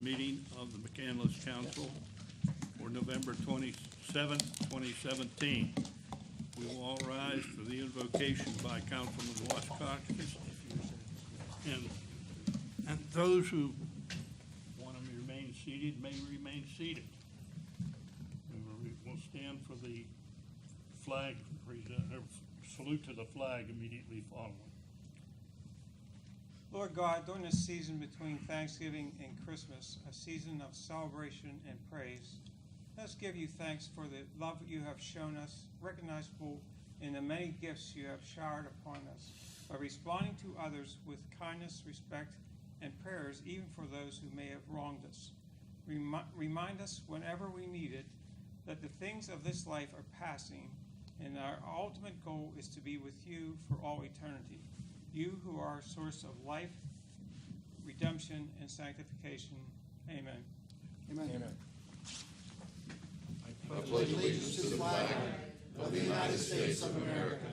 meeting of the McCandless Council for November 27, 2017. We will all rise for the invocation by Councilman Washcox. And those who want to remain seated may remain seated. We'll stand for the flag, salute to the flag immediately following. Lord God, during this season between Thanksgiving and Christmas, a season of celebration and praise, let's give you thanks for the love you have shown us, recognizable in the many gifts you have showered upon us, by responding to others with kindness, respect, and prayers, even for those who may have wronged us. Remind us whenever we need it that the things of this life are passing, and our ultimate goal is to be with you for all eternity. You who are a source of life, redemption, and sanctification. Amen. Amen. Amen. I pledge allegiance to the flag of the United States of America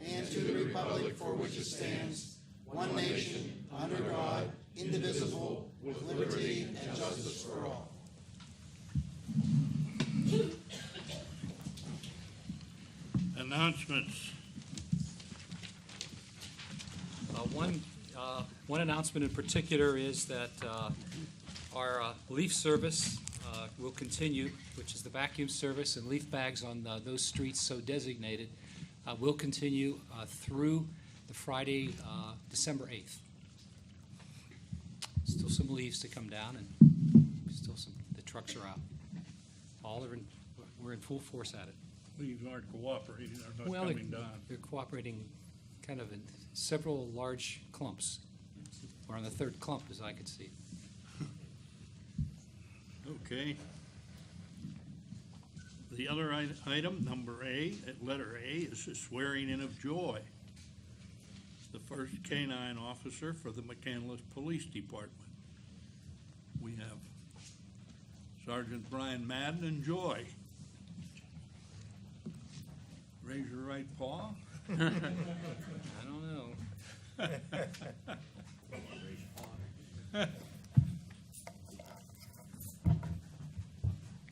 and to the republic for which it stands, one nation, under God, indivisible, with liberty and justice for all. Announcements. One announcement in particular is that our leaf service will continue, which is the vacuum service and leaf bags on those streets so designated, will continue through the Friday, December 8th. Still some leaves to come down, and still the trucks are out. We're in full force at it. These aren't cooperating, they're not Well, coming down. they're cooperating kind of in several large clumps. We're on the third clump, as I could see. Okay. The other item, letter A, is the swearing in of Joy, the first canine officer for the McCandless Police Department. We have Sergeant Brian Madden and Joy. Raise your right paw. I don't know.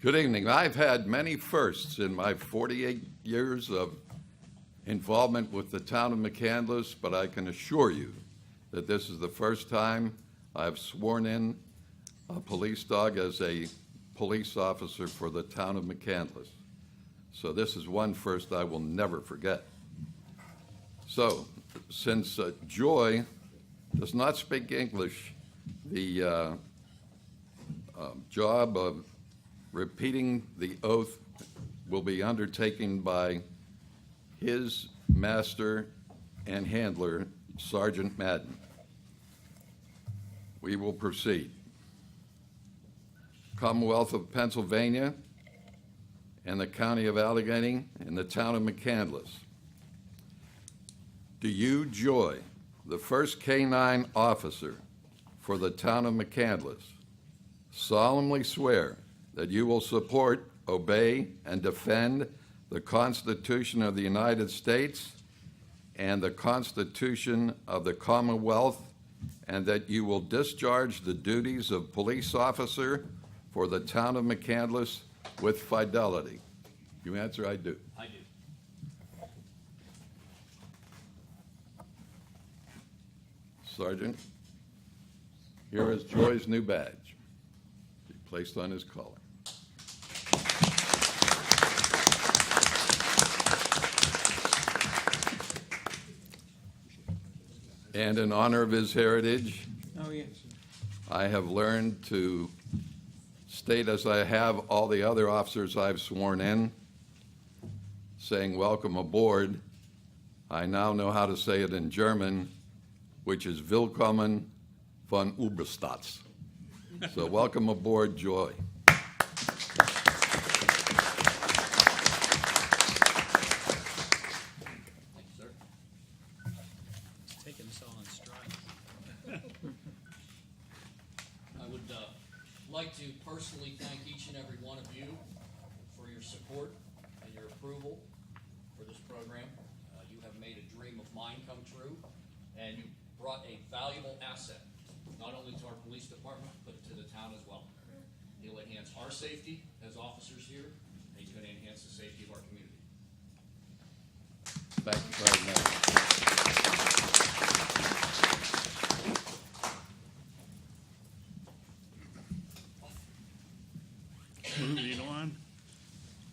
Good evening. I've had many firsts in my 48 years of involvement with the town of McCandless, but I can assure you that this is the first time I've sworn in a police dog as a police officer for the town of McCandless. So this is one first I will never forget. So, since Joy does not speak English, the job of repeating the oath will be undertaken by his master and handler, Sergeant Madden. We will proceed. Commonwealth of Pennsylvania and the County of Allegheny and the town of McCandless. Do you, Joy, the first canine officer for the town of McCandless, solemnly swear that you will support, obey, and defend the Constitution of the United States and the Constitution of the Commonwealth, and that you will discharge the duties of police officer for the town of McCandless with fidelity? You answer, I do. I do. Sergeant, here is Joy's new badge. Be placed on his collar. And in honor of his heritage, Oh, yes. I have learned to state, as I have all the other officers I've sworn in, saying welcome aboard. I now know how to say it in German, which is Willkommen von Oberstadt. So welcome aboard, Joy. Thank you, sir. It's taking us all in stride. I would like to personally thank each and every one of you for your support and your approval for this program. You have made a dream of mine come true, and you brought a valuable asset not only to our police department, but to the town as well. He'll enhance our safety as officers here, and he's going to enhance the safety of our community. Thank you very much. Moving on,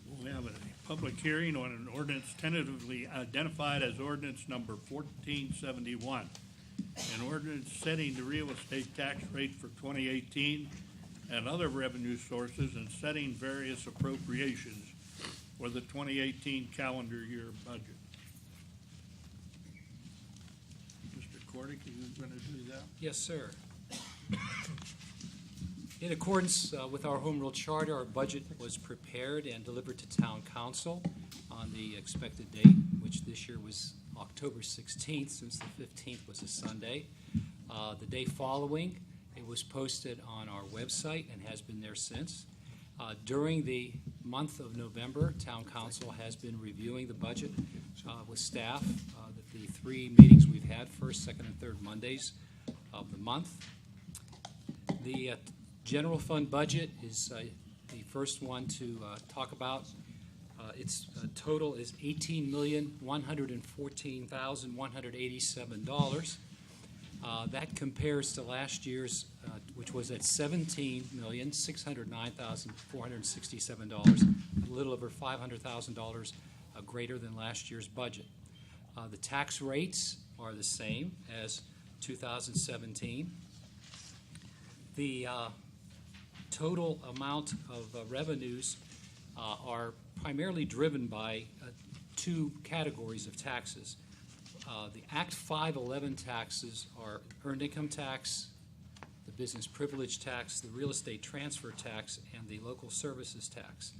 we'll have a public hearing on an ordinance tentatively identified as ordinance number 1471. An ordinance setting the real estate tax rate for 2018 and other revenue sources and setting various appropriations for the 2018 calendar year budget. Mr. Cordick, are you going to do that? Yes, sir. In accordance with our home rule charter, our budget was prepared and delivered to town council on the expected date, which this year was October 16th, since the 15th was a Sunday. The day following, it was posted on our website and has been there since. During the month of November, town council has been reviewing the budget with staff. The 3 meetings we've had, first, second, and third Mondays of the month. The general fund budget is the first one to talk about. Its total is $18,114,187. That compares to last year's, which was at $17,609,467, a little over $500,000 greater than last year's budget. The tax rates are the same as 2017. The total amount of revenues are primarily driven by 2 categories of taxes. The Act 511 taxes are earned income tax, the business privilege tax, the real estate transfer tax, and the local services tax.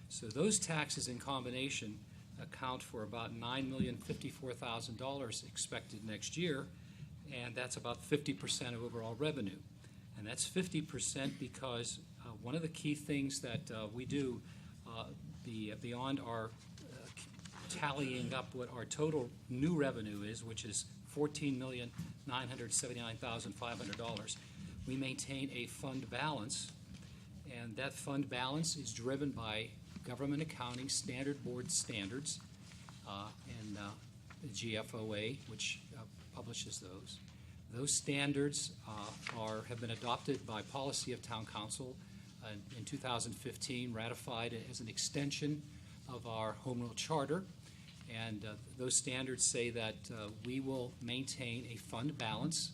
So those taxes in combination account for about $9,054,000 expected next year, and that's about 50% of overall revenue. And that's 50% because one of the key things that we do beyond our tallying up what our total new revenue is, which is $14,979,500, we maintain a fund balance, and that fund balance is driven by Government Accounting Standard Board standards and the GFOA, which publishes those. Those standards have been adopted by policy of Town Council in 2015, ratified as an extension of our Home Rule Charter. And those standards say that we will maintain a fund balance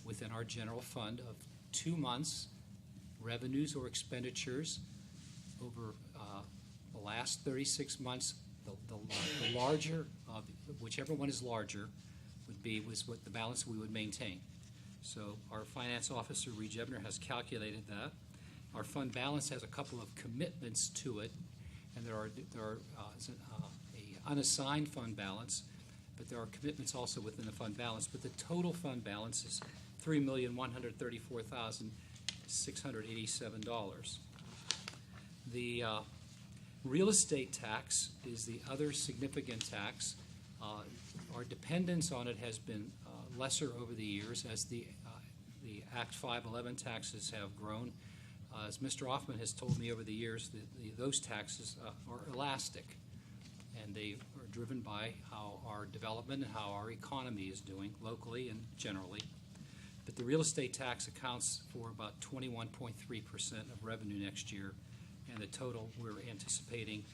within our general fund of 2 months' revenues or expenditures over the last 36 months. The larger, whichever one is larger, was what the balance we would maintain. So our finance officer, Reed Jebner, has calculated that. Our fund balance has a couple of commitments to it, and there are an unassigned fund balance, but there are commitments also within the fund balance. But the total fund balance is $3,134,687. The real estate tax is the other significant tax. Our dependence on it has been lesser over the years as the Act 511 taxes have grown. As Mr. Hoffman has told me over the years, those taxes are elastic, and they are driven by how our development and how our economy is doing locally and generally. But the real estate tax accounts for about 21.3% of revenue next year, and the total we're anticipating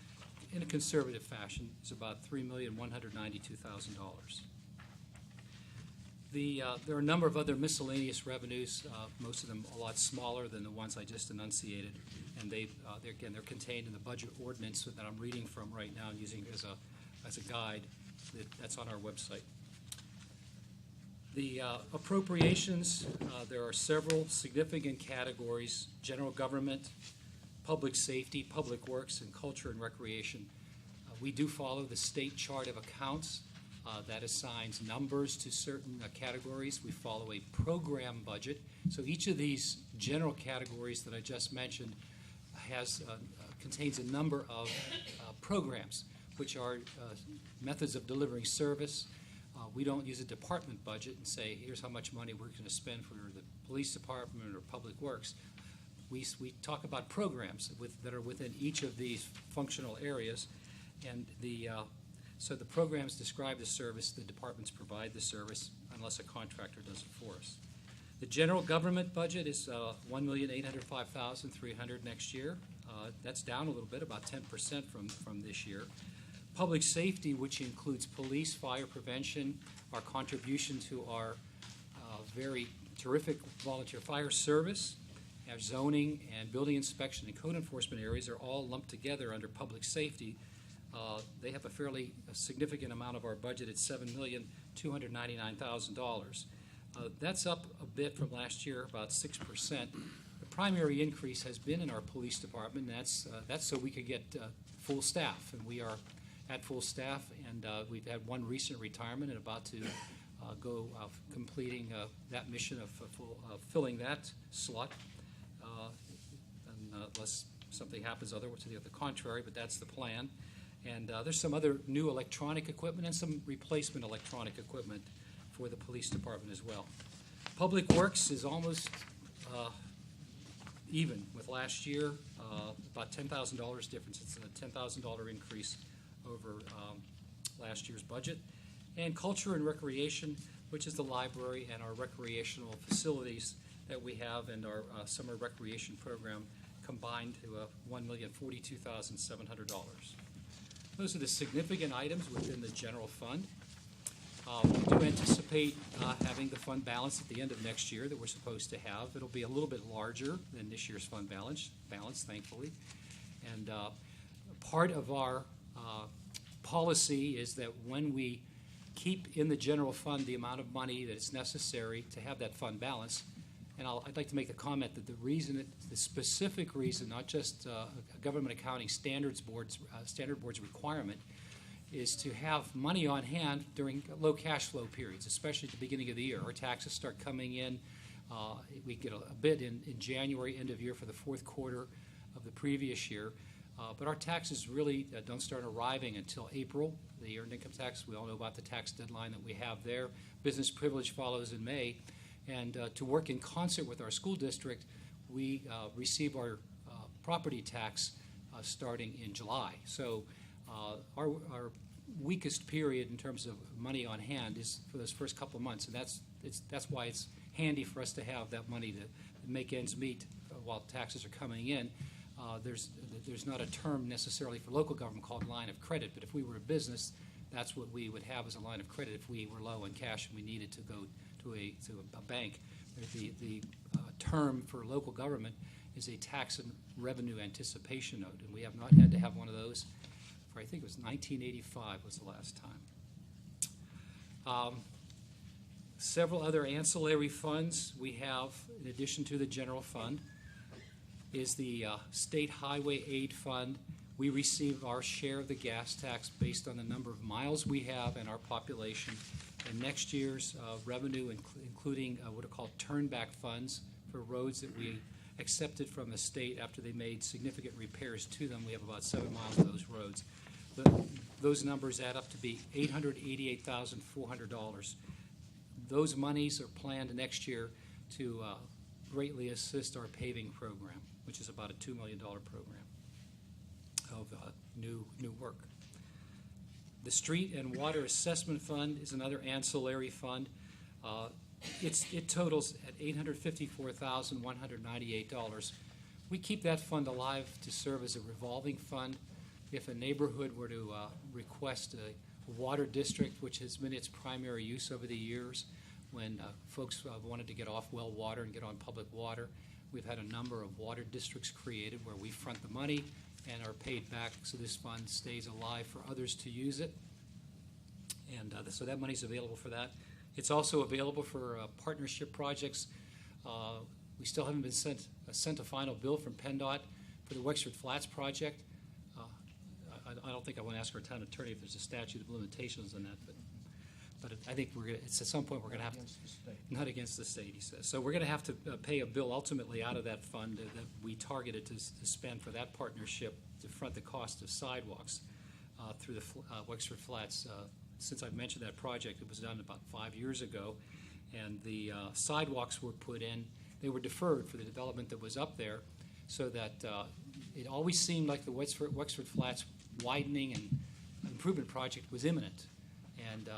in a conservative fashion is about $3,192,000. There are a number of other miscellaneous revenues, most of them a lot smaller than the ones I just enunciated, and they're contained in the budget ordinance that I'm reading from right now and using as a guide that's on our website. The appropriations, there are several significant categories: general government, public safety, public works, and culture and recreation. We do follow the state chart of accounts that assigns numbers to certain categories. We follow a program budget. So each of these general categories that I just mentioned contains a number of programs, which are methods of delivering service. We don't use a department budget and say, here's how much money we're going to spend for the police department or public works, we talk about programs that are within each of these functional areas, and so the programs describe the service, the departments provide the service unless a contractor does it for us. The general government budget is $1,805,300 next year. That's down a little bit, about 10% from this year. Public safety, which includes police, fire prevention, our contribution to our very terrific volunteer fire service, our zoning and building inspection and code enforcement areas are all lumped together under public safety. They have a fairly significant amount of our budget at $7,299,000. That's up a bit from last year, about 6%. The primary increase has been in our police department, and that's so we could get full staff, and we are at full staff, and we've had one recent retirement and about to go completing that mission of filling that slot, unless something happens to the contrary, but that's the plan. And there's some other new electronic equipment and some replacement electronic equipment for the police department as well. Public Works is almost even with last year, about $10,000 difference. It's a $10,000 increase over last year's budget. And Culture and Recreation, which is the library and our recreational facilities that we have and our summer recreation program combined to $1,042,700. Those are the significant items within the general fund. We do anticipate having the fund balance at the end of next year that we're supposed to have. It'll be a little bit larger than this year's fund balance, thankfully. And part of our policy is that when we keep in the general fund the amount of money that is necessary to have that fund balance, and I'd like to make the comment that the specific reason, not just a government accounting standard board's requirement, is to have money on hand during low cash flow periods, especially at the beginning of the year. Our taxes start coming in. We get a bit in January, end of year for the fourth quarter of the previous year. But our taxes really don't start arriving until April. The earned income tax, we all know about the tax deadline that we have there. Business privilege follows in May. And to work in concert with our school district, we receive our property tax starting in July. So our weakest period in terms of money on hand is for those first couple of months, and that's why it's handy for us to have that money to make ends meet while taxes are coming in. There's not a term necessarily for local government called line of credit, but if we were a business, that's what we would have as a line of credit if we were low in cash and we needed to go to a bank. The term for local government is a tax and revenue anticipation note, and we have not had to have one of those for, I think it was 1985 was the last time. Several other ancillary funds we have in addition to the general fund is the State Highway Aid Fund. We receive our share of the gas tax based on the number of miles we have and our population. And next year's revenue, including what are called turnback funds for roads that we accepted from the state after they made significant repairs to them. We have about 7 miles of those roads. Those numbers add up to be $888,400. Those monies are planned next year to greatly assist our paving program, which is about a $2 million program of new work. The Street and Water Assessment Fund is another ancillary fund. It totals at $854,198. We keep that fund alive to serve as a revolving fund. If a neighborhood were to request a water district, which has been its primary use over the years, when folks wanted to get off well water and get on public water, we've had a number of water districts created where we front the money and are paid back, so this fund stays alive for others to use it. And so that money's available for that. It's also available for partnership projects. We still haven't been sent a final bill from PennDOT for the Wexford Flats project. I don't think I want to ask our town attorney if there's a statute of limitations on that, but I think it's at some point we're going to have to, not against the state, he says. So we're going to have to pay a bill ultimately out of that fund that we targeted to spend for that partnership to front the cost of sidewalks through the Wexford Flats. Since I've mentioned that project, it was done about 5 years ago, and the sidewalks were put in they were deferred for the development that was up there, so that it always seemed like the Wexford Flats widening and improvement project was imminent. And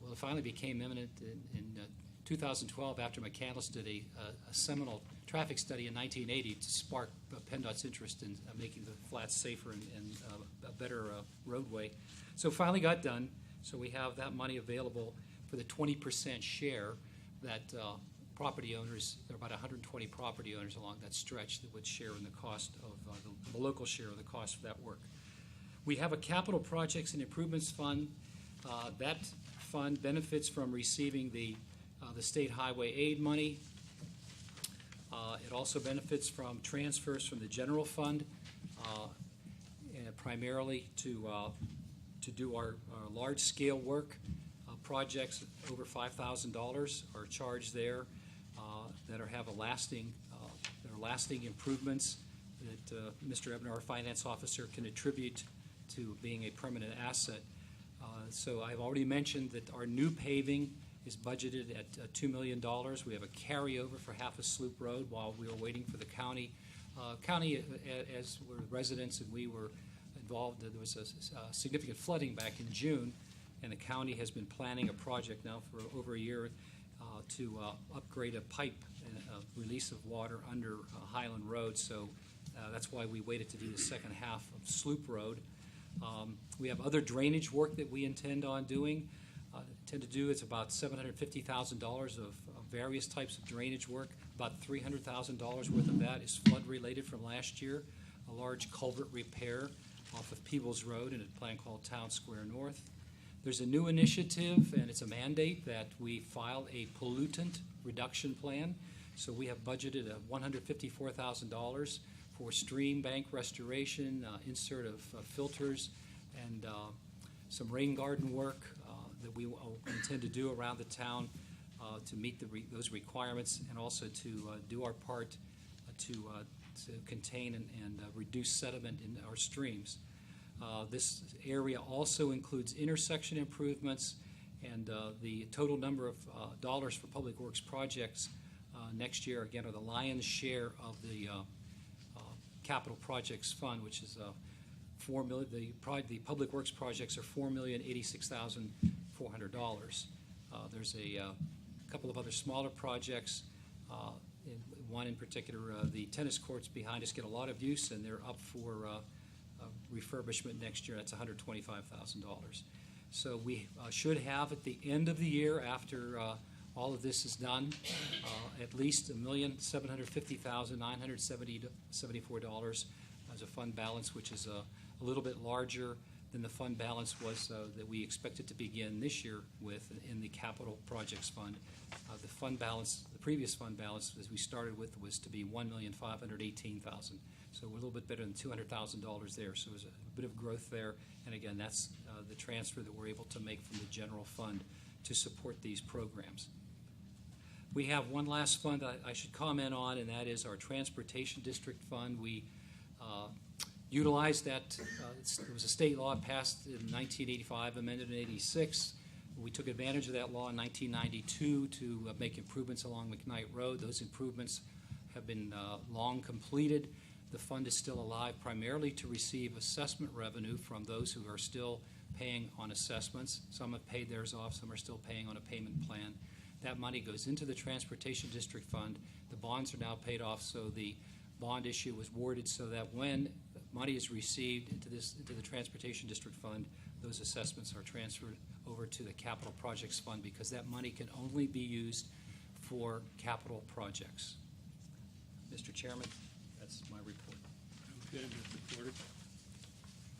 well, it finally became imminent in 2012 after McCandless did a seminal traffic study in 1980 to spark PennDOT's interest in making the flats safer and a better roadway. So it finally got done. So we have that money available for the 20% share that property owners, there are about 120 property owners along that stretch that would share in the cost of the local share of the cost of that work. We have a capital projects and improvements fund. That fund benefits from receiving the state highway aid money. It also benefits from transfers from the general fund, and primarily to do our large-scale work. Projects over $5,000 are charged there that have lasting improvements that Mr. Ebner, our finance officer, can attribute to being a permanent asset. So I've already mentioned that our new paving is budgeted at $2 million. We have a carryover for half a Sloop Road while we were waiting for the county. As were residents and we were involved, there was a significant flooding back in June, and the county has been planning a project now for over a year to upgrade a pipe and release of water under Highland Road. So that's why we waited to do the second half of Sloop Road. We have other drainage work that we intend on doing. It's about $750,000 of various types of drainage work. About $300,000 worth of that is flood-related from last year. A large culvert repair off of Peebles Road in a plan called Town Square North. There's a new initiative, and it's a mandate that we file a pollutant reduction plan. So we have budgeted $154,000 for stream bank restoration, insert of filters, and some rain garden work that we intend to do around the town to meet those requirements, and also to do our part to contain and reduce sediment in our streams. This area also includes intersection improvements, and the total number of dollars for public works projects next year, again, are the lion's share of the capital projects fund, which is $4 million. The public works projects are $4,086,400. There's a couple of other smaller projects. One in particular, the tennis courts behind us get a lot of use, and they're up for refurbishment next year. That's $125,000. So we should have at the end of the year, after all of this is done, at least $1,750,974 as a fund balance, which is a little bit larger than the fund balance was that we expected to begin this year with in the capital projects fund. The fund balance, the previous fund balance, as we started with, was to be $1,518,000. So we're a little bit better than $200,000 there. So there's a bit of growth there. And again, that's the transfer that we're able to make from the general fund to support these programs. We have one last fund I should comment on, and that is our Transportation District Fund. We utilized that. There was a state law passed in 1985, amended in 86. We took advantage of that law in 1992 to make improvements along McKnight Road. Those improvements have been long completed. The fund is still alive primarily to receive assessment revenue from those who are still paying on assessments. Some have paid theirs off, some are still paying on a payment plan. That money goes into the Transportation District Fund. The bonds are now paid off, so the bond issue was worded so that when money is received into the Transportation District Fund, those assessments are transferred over to the Capital Projects Fund, because that money can only be used for capital projects. Mr. Chairman, that's my report. Okay, Mr. Porter.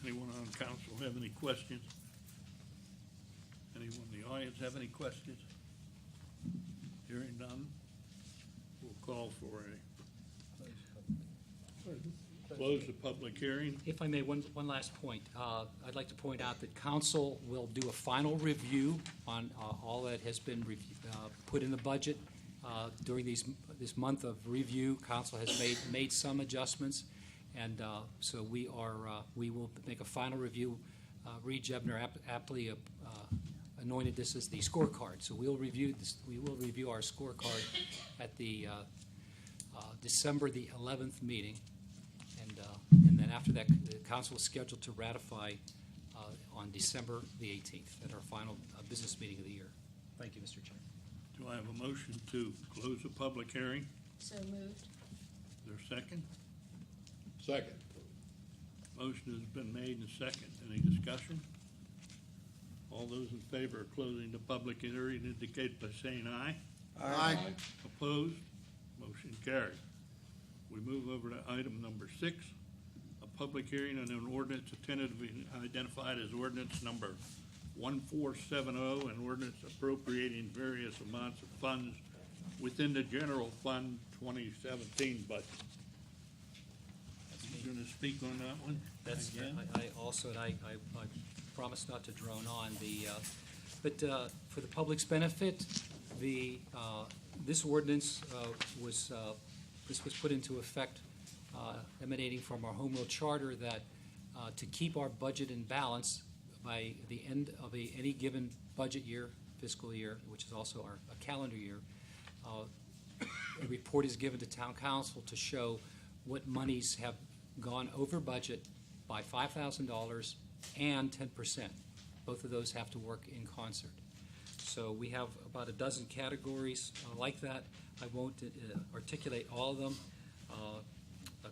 Anyone on council have any questions? Anyone in the audience have any questions? Hearing none, we'll call for close the public hearing. If I may, one last point. I'd like to point out that council will do a final review on all that has been put in the budget. During this month of review, council has made some adjustments, and so we will make a final review. Reed Jebner aptly anointed this as the scorecard. So we'll review this. We will review our scorecard at the December the 11th meeting. And then after that, the council is scheduled to ratify on December the 18th at our final business meeting of the year. Thank you, Mr. Chair. Do I have a motion to close the public hearing? So moved. Is there a second? Second. Motion has been made and second. Any discussion? All those in favor of closing the public hearing indicate by saying aye. Aye. Opposed? Motion carried. We move over to item number 6, a public hearing on an ordinance tentatively identified as ordinance number 1470, an ordinance appropriating various amounts of funds within the general fund 2017 budget. You going to speak on that one? That's, again? I also, and I promise not to drone on, but for the public's benefit, this ordinance was put into effect emanating from our home rule charter that to keep our budget in balance by the end of any given budget year, fiscal year, which is also our calendar year, a report is given to town council to show what monies have gone over budget by $5,000 and 10%. Both of those have to work in concert. So we have about a dozen categories like that. I won't articulate all of them.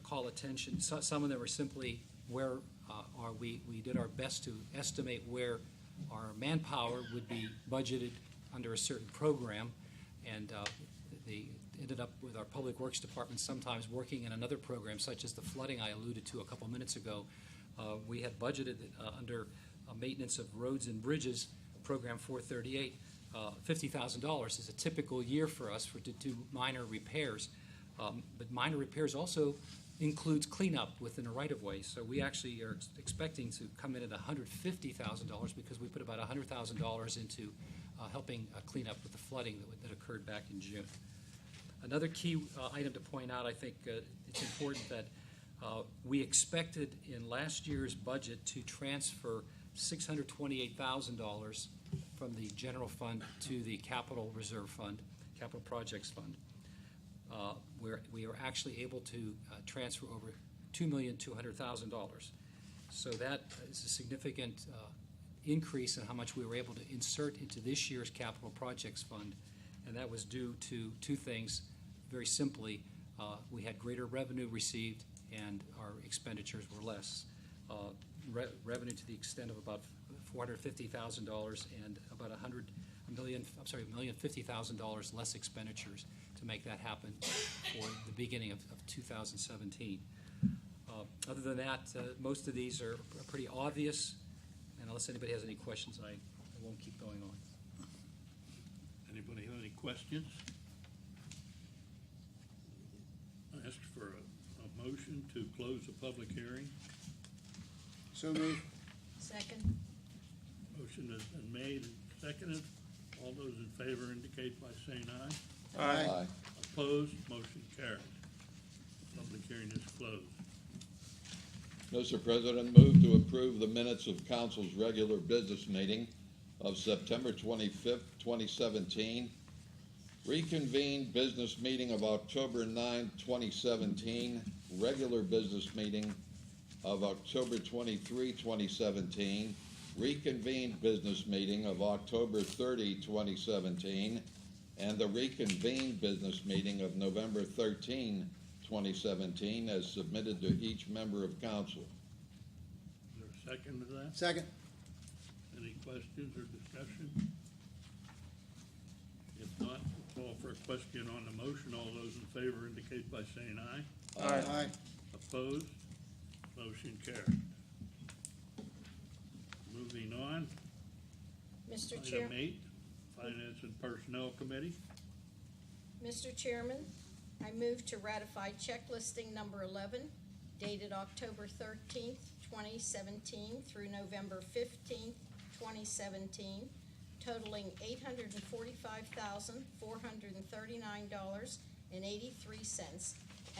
Call attention. Some of them are simply where we did our best to estimate where our manpower would be budgeted under a certain program, and they ended up with our Public Works Department sometimes working in another program, such as the flooding I alluded to a couple minutes ago. We had budgeted under maintenance of roads and bridges, Program 438, $50,000 is a typical year for us to do minor repairs. But minor repairs also includes cleanup within a right-of-way. So we actually are expecting to come in at $150,000 because we put about $100,000 into helping clean up with the flooding that occurred back in June. Another key item to point out, I think it's important that we expected in last year's budget to transfer $628,000 from the general fund to the capital reserve fund, capital projects fund. Where we are actually able to transfer over $2,200,000. So that is a significant increase in how much we were able to insert into this year's capital projects fund, and that was due to two things. Very simply, we had greater revenue received and our expenditures were less. Revenue to the extent of about $450,000 and about $1,050,000 less expenditures to make that happen for the beginning of 2017. Other than that, most of these are pretty obvious, and unless anybody has any questions, I won't keep going on. Anybody have any questions? I ask for a motion to close the public hearing. So moved. Second. Motion has been made and seconded. All those in favor indicate by saying aye. Aye. Opposed? Motion carried. Public hearing is closed. Mr. President, move to approve the minutes of council's regular business meeting of September 25th, 2017, reconvened business meeting of October 9, 2017, regular business meeting of October 23, 2017, reconvened business meeting of October 30, 2017, and the reconvened business meeting of November 13, 2017, as submitted to each member of council. Is there a second to that? Second. Any questions or discussion? If not, we'll call for a question on the motion. All those in favor indicate by saying aye. Aye. Opposed? Motion carried. Moving on. Mr. Chair, Item 8, Finance and Personnel Committee. Mr. Chairman, I move to ratify check listing number 11 dated October 13th, 2017 through November 15th, 2017, totaling $845,439.83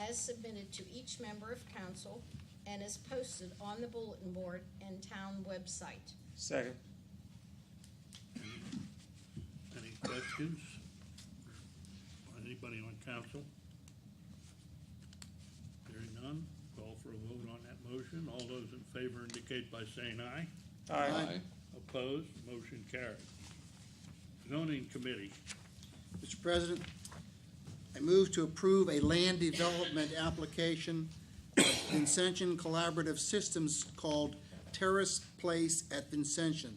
as submitted to each member of council and is posted on the bulletin board and town website. Second. Any questions? Anybody on council? None. Call for a vote on that motion. All those in favor indicate by saying aye. Aye. Opposed? Motion carried. Zoning Committee. Mr. President, I move to approve a land development application of Vincentian Collaborative Systems called Terrace Place at Vincentian,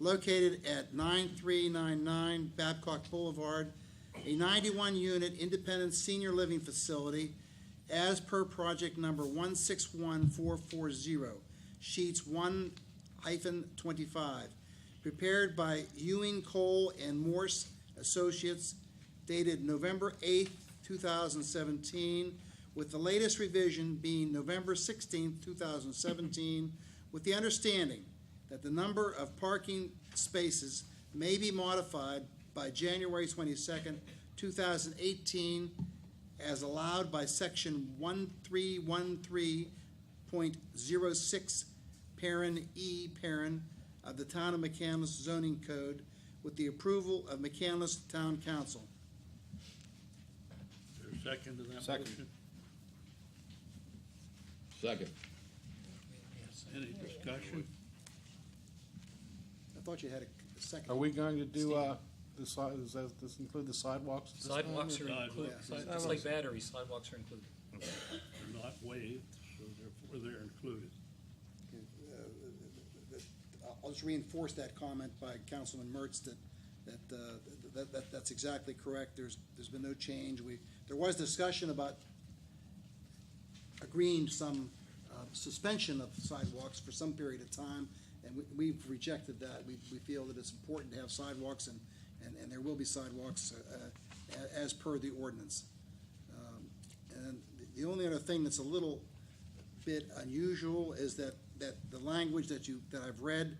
located at 9399 Babcock Boulevard, a 91-unit independent senior living facility as per project number 161440, sheets 1-25, prepared by Ewing, Cole, and Morse Associates, dated November 8th, 2017, with the latest revision being November 16th, 2017, with the understanding that the number of parking spaces may be modified by January 22nd, 2018, as allowed by Section 1313.06, Parent E, Parent of the Town of McCandless Zoning Code, with the approval of McCandless Town Council. Is there a second to that Second. motion? Second. Any discussion? I thought you had a second. Are we going to do, does this include the sidewalks? at this time? Sidewalks are Sidewalks. included, Yeah. just like batteries, sidewalks are included. They're not waived, so therefore they're included. I'll just reinforce that comment by Councilman Mertz that's exactly correct. There's been no change. There was discussion about agreeing to some suspension of sidewalks for some period of time, and we've rejected that. We feel that it's important to have sidewalks, and there will be sidewalks as per the ordinance. And the only other thing that's a little bit unusual is that the language that I've read,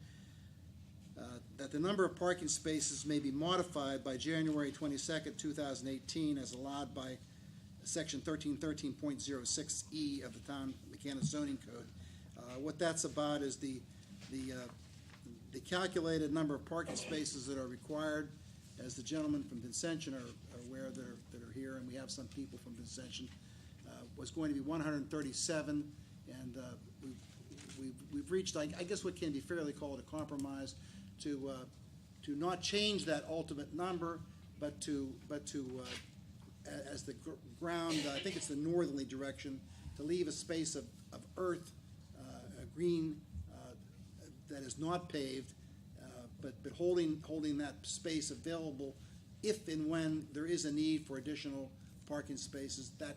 that the number of parking spaces may be modified by January 22nd, 2018, as allowed by Section 1313.06E of the Town McCandless Zoning Code. What that's about is the calculated number of parking spaces that are required, as the gentlemen from Vincentian are aware that are here, and we have some people from Vincentian, was going to be 137, and we've reached, I guess, what can be fairly called a compromise to not change that ultimate number, but to as the ground, I think it's the northerly direction, to leave a space of earth, green, that is not paved, but holding that space available if and when there is a need for additional parking spaces, that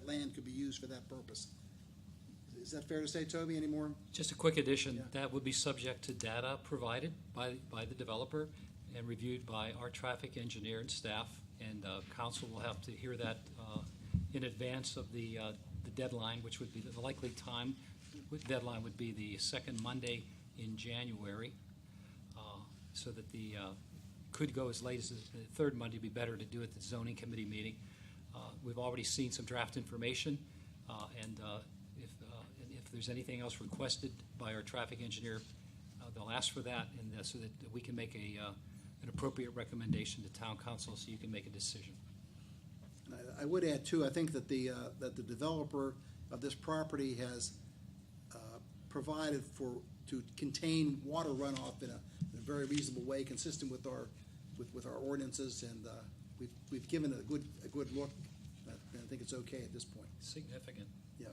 land could be used for that purpose. Is that fair to say, Toby, anymore? Just a quick addition, Yeah. that would be subject to data provided by the developer and reviewed by our traffic engineer and staff, and council will have to hear that in advance of the deadline, which would be the likely time. Deadline would be the second Monday in January, so that could go as late as the third Monday. Would be better to do at the zoning committee meeting. We've already seen some draft information, and if there's anything else requested by our traffic engineer, they'll ask for that, and so that we can make an appropriate recommendation to town council, so you can make a decision. I would add, too, I think that the developer of this property has provided to contain water runoff in a very reasonable way, consistent with our ordinances, and we've given it a good look. I think it's okay at this point. Significant. Yeah.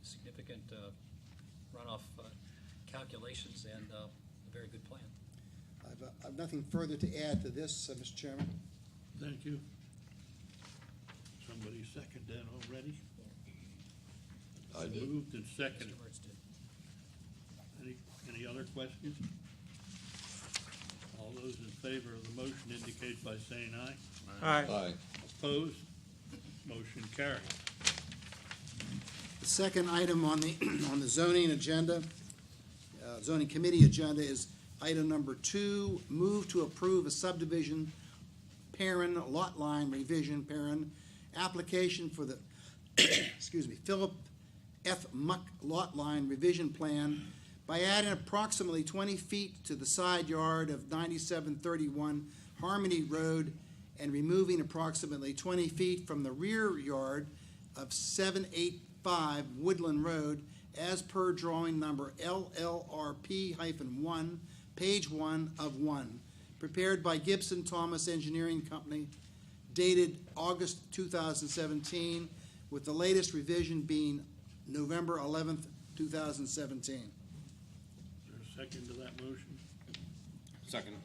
Significant runoff calculations, and a very good plan. I've nothing further to add to this, Mr. Chairman. Thank you. Somebody second that already? I did. Moved and seconded. Mr. Mertz did. Any other questions? All those in favor of the motion indicate by saying aye. Aye. Opposed? Motion carried. The second item on the zoning agenda, zoning committee agenda, is item number 2, move to approve a subdivision parent lot line revision parent application for the Philip F. Muck lot line revision plan by adding approximately 20 feet to the side yard of 9731 Harmony Road and removing approximately 20 feet from the rear yard of 785 Woodland Road as per drawing number LLRP-1, page 1 of 1, prepared by Gibson Thomas Engineering Company, dated August 2017, with the latest revision being November 11th, 2017. Is there a second to that motion? Second.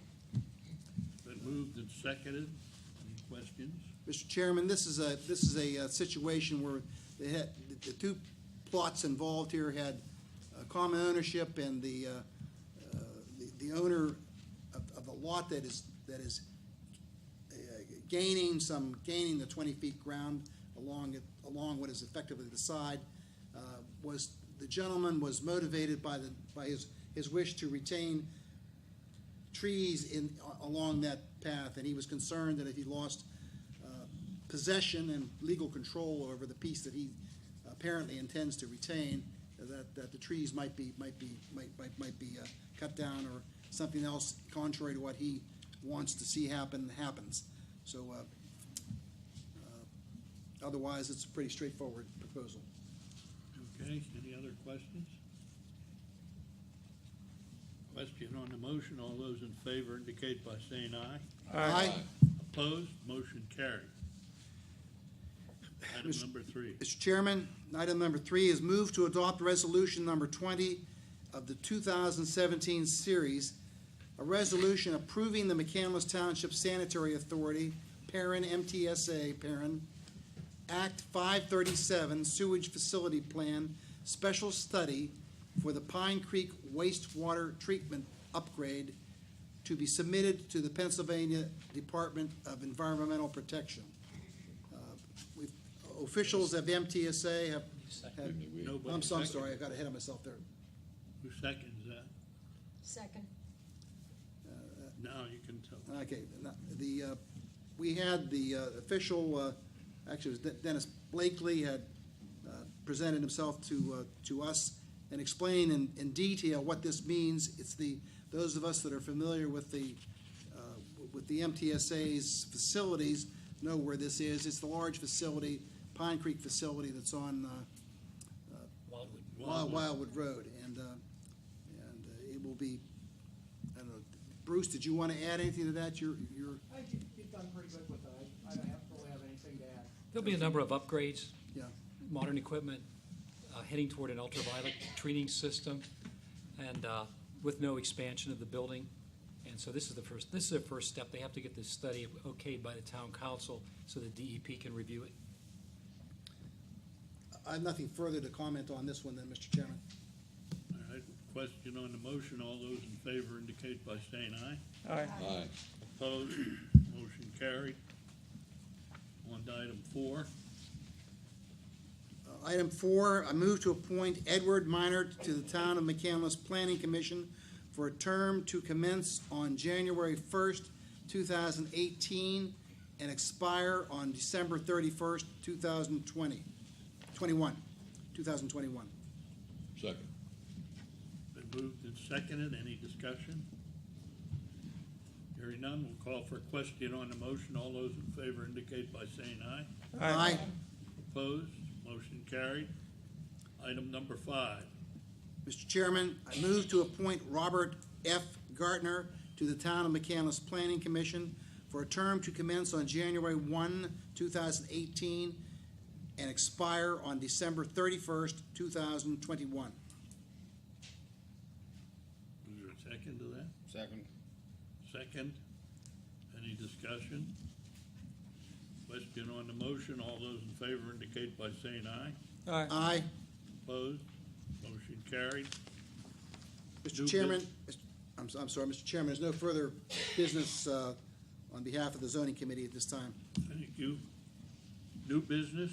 Been moved and seconded. Any questions? Mr. Chairman, this is a situation where they had, the two plots involved here had common ownership, and the owner of the lot that is gaining the 20 feet ground along what is effectively the side, the gentleman was motivated by his wish to retain trees along that path, and he was concerned that if he lost possession and legal control over the piece that he apparently intends to retain, that the trees might be cut down, or something else contrary to what he wants to see happens. So otherwise, it's a pretty straightforward proposal. Okay, any other questions? Question on the motion, all those in favor indicate by saying aye. Aye. Opposed, motion carried. Item number 3. Mr. Chairman, item number 3 is move to adopt resolution number 20 of the 2017 series, a resolution approving the McCandless Township Sanitary Authority, Perrin MTSA, Perrin, Act 537 Sewage Facility Plan Special Study for the Pine Creek Wastewater Treatment Upgrade to be submitted to the Pennsylvania Department of Environmental Protection. Officials of MTSA have Nobody I'm seconded. sorry, I got ahead of myself there. Who seconds that? Second. Now you can tell. Okay, we had the official, actually it was Dennis Blakely, had presented himself to us and explained in detail what this means. It's those of us that are familiar with the MTSA's facilities know where this is. It's the large facility, Pine Creek facility, that's on Wildwood Road, and it will be. I don't know, Bruce, did you want to add anything to that? You've done pretty good with that. I don't really have anything to add. There'll be a number of upgrades, Yeah. modern equipment, heading toward an ultraviolet treating system, and with no expansion of the building. And so this is the first step. They have to get this study okayed by the town council so the DEP can review it. I have nothing further to comment on this one then, Mr. Chairman. All right, question on the motion, all those in favor indicate by saying aye. Aye. Opposed, motion carried. On to item 4. Item 4, I move to appoint Edward Minard to the Town of McCandless Planning Commission for a term to commence on January 1st, 2018, and expire on December 31st, 2021. Second. Been moved and seconded. Any discussion? Hearing none, we'll call for a question on the motion. All those in favor indicate by saying aye. Aye. Opposed, motion carried. Item number 5. Mr. Chairman, I move to appoint Robert F. Gartner to the Town of McCandless Planning Commission for a term to commence on January 1, 2018, and expire on December 31st, 2021. Is there a second to that? Second. Second. Any discussion? Question on the motion. All those in favor indicate by saying aye. Aye. Opposed? Motion carried. Mr. New Chairman, I'm sorry, Mr. Chairman, there's no further business on behalf of the zoning committee at this time. Thank you. New business.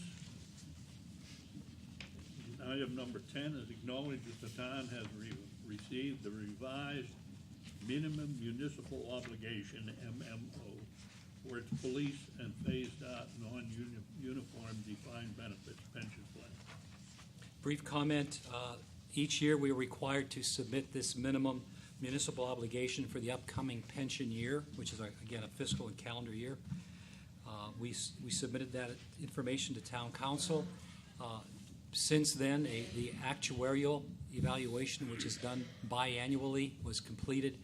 Item number 10 is acknowledged that the town has received the revised minimum municipal obligation, MMO, for its police and phased out non-uniform defined benefits pension plan. Brief comment, each year we are required to submit this minimum municipal obligation for the upcoming pension year, which is, again, a fiscal and calendar year. We submitted that information to town council, Since then, the actuarial evaluation, which is done biannually, was completed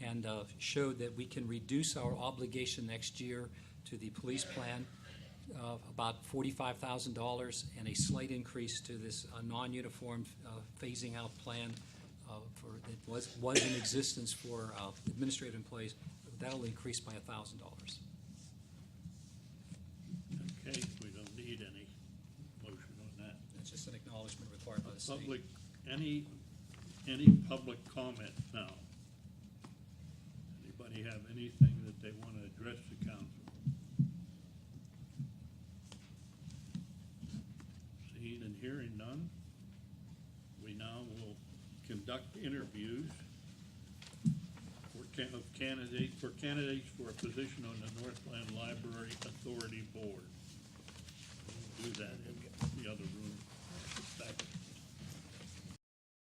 and showed that we can reduce our obligation next year to the police plan about $45,000 and a slight increase to this non-uniform phasing out plan that was in existence for administrative employees. That'll increase by $1,000. Okay, we don't need any motion on that. That's just an acknowledgement required by the state. Public, any public comment now? Anybody have anything that they want to address the council? Seeing and hearing none, we now will conduct interviews for candidates for a position on the Northland Library Authority Board. We'll do that in the other room